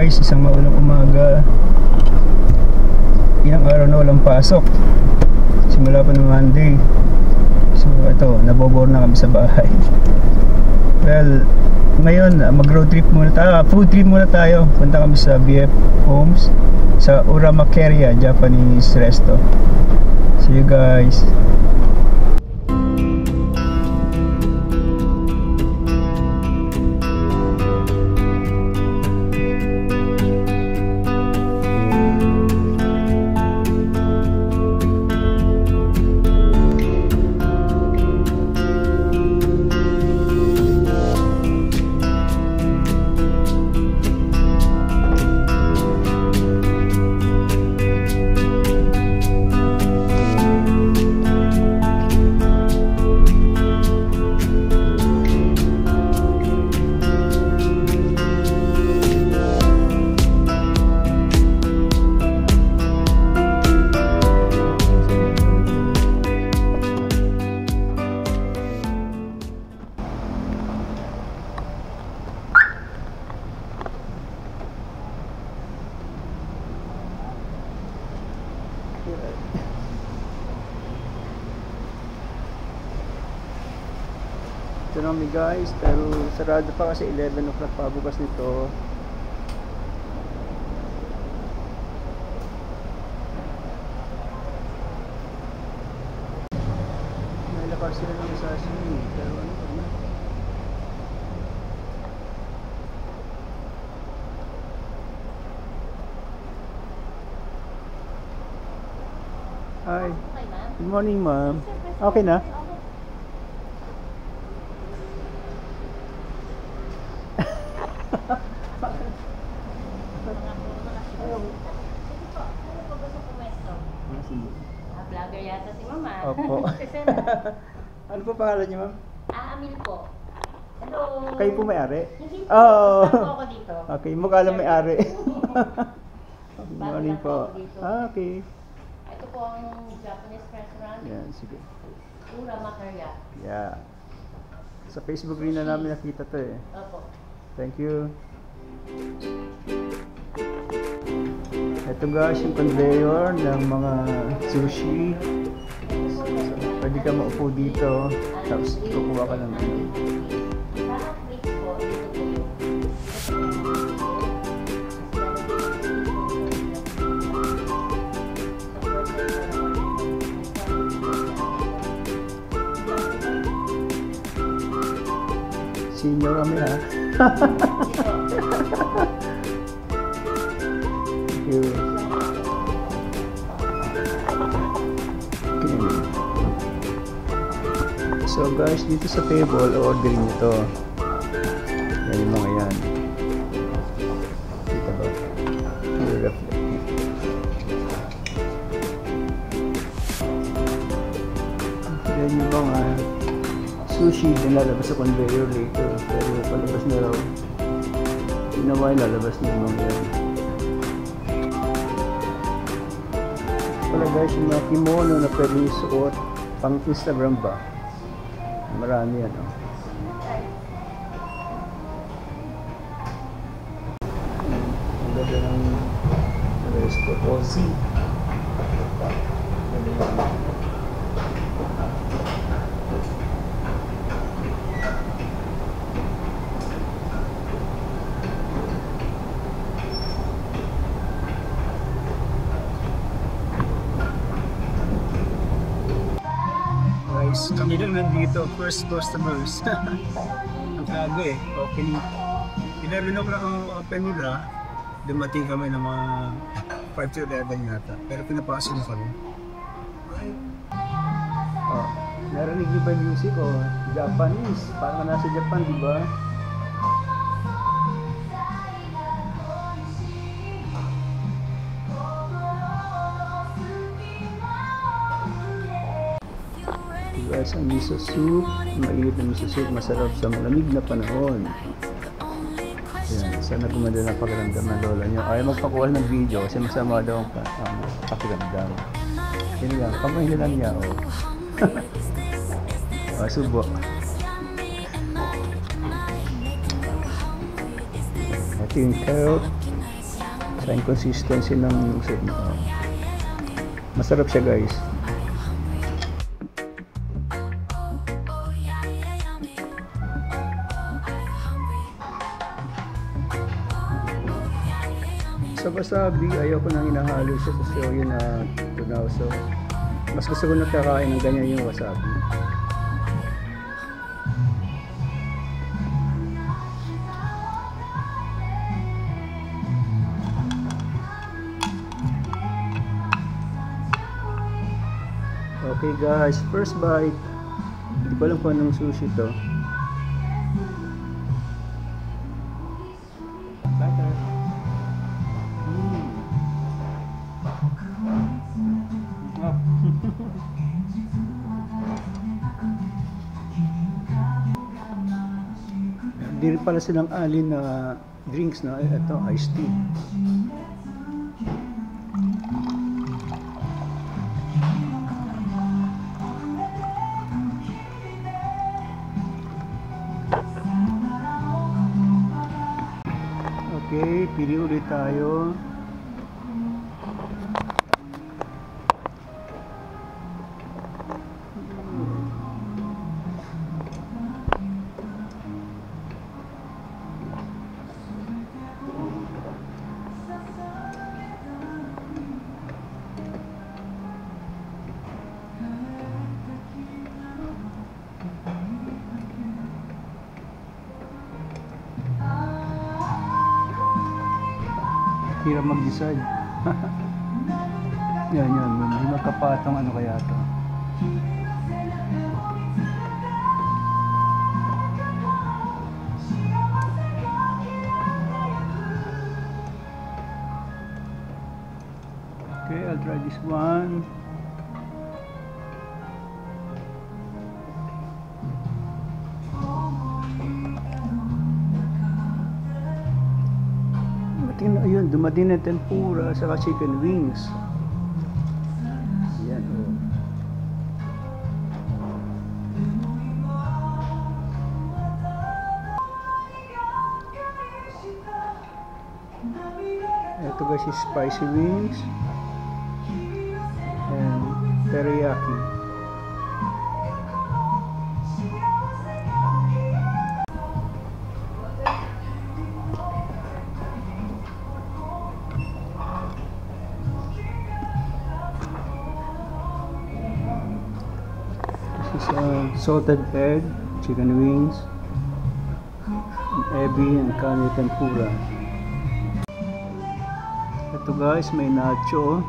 guys, isang maulang umaga. Ilang araw na walang pasok. Simula pa ng Monday. So ito, nabobore na kami sa bahay. Well, ngayon mag-road trip muna tayo, food trip muna tayo. Punta kami sa BF Homes sa Uramakeria Japanese Resto. See you guys. Ito na kami guys, pero sarado pa kasi 11 o'clock pa bukas nito. May lakar sila ng sashimi, pero ano pa na? Hi. Good morning, ma'am. Okay na? Vlogger yata si Mama. Opo. Ano po pangalan niyo, ma'am? Amil po. Hello. Kayo po may-ari? Hindi po. Oh. Ako dito. Okay, mukha lang may-ari. Good Bago morning lang po. ako dito. Okay. Ito po ang Japanese restaurant. Yan, sige. Uramakeria. Yeah. Sa Facebook rin na namin nakita to eh. Opo. Thank you. Ito guys, yung conveyor ng mga sushi. So, pwede ka maupo dito. Tapos kukuha ka ng ano. Parang plates po. Dito po yung senior kami ha. Thank you. Okay. So guys, dito sa table, orderin nyo to. Yan yung mga yan. Dito ba? Yan yung mga sushi na lalabas sa conveyor later, pero palabas na raw. Ginawa yung lalabas na yung mga yan. Wala guys, yung mga kimono na pwede isuot pang Instagram ba? Marami yan, oh. Ang ganda ng resto. Cozy. Kami lang nandito, first customers. Ang kaga eh, opening. 11 o'clock ang open nila. Dumating kami ng mga 5 to 11 yata. Pero pinapasok na kami. Oh, narinig niyo ba yung music o? Japanese, parang nasa Japan, di ba? Guys, ang miso soup, maliit na miso soup, masarap sa malamig na panahon. Yan, sana gumanda na pakiramdam ng lola nyo. Ayaw magpakuha ng video kasi masama daw ang pakiramdam. Yun lang, kamay na lang niya, oh. Subo. Ito yung carrot, sa inconsistency ng masarap siya guys. Sa wasabi, ayaw ko nang hinahalo siya sa shoyu na tunaw. So, mas gusto ko nakakain ng ganyan yung wasabi. Okay guys, first bite. Hindi ko alam kung anong sushi to. Di rin pala silang alin na drinks na ito, iced tea. Okay, pili ulit tayo. Hirap mag-decide. Yan. May magkapatong ano kaya to. Okay, I'll try this one. Ayun, dumating na tempura saka chicken wings. Ayan, oh. Ito guys is spicy wings and teriyaki. Salted egg, chicken wings, ebi and kani tempura. Ito guys, may nacho.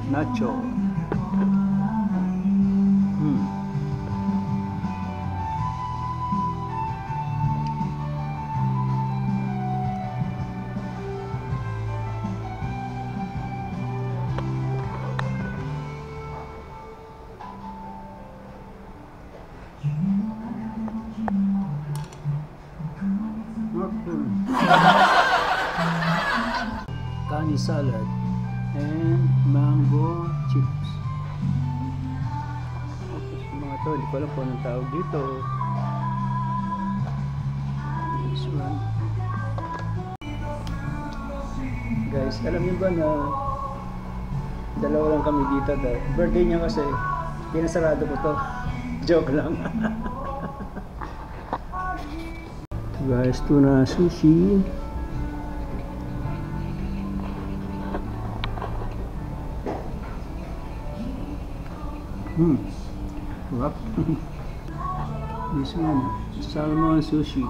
Nacho. Kani salad and mango chips. Mga to, hindi ko alam kung anong tawag dito. This one. Guys, alam niyo ba na dalawa lang kami dito dahil birthday niya kasi pinasarado ko to. Joke lang. Guys, tuna sushi. Sarap. This one, salmon sushi.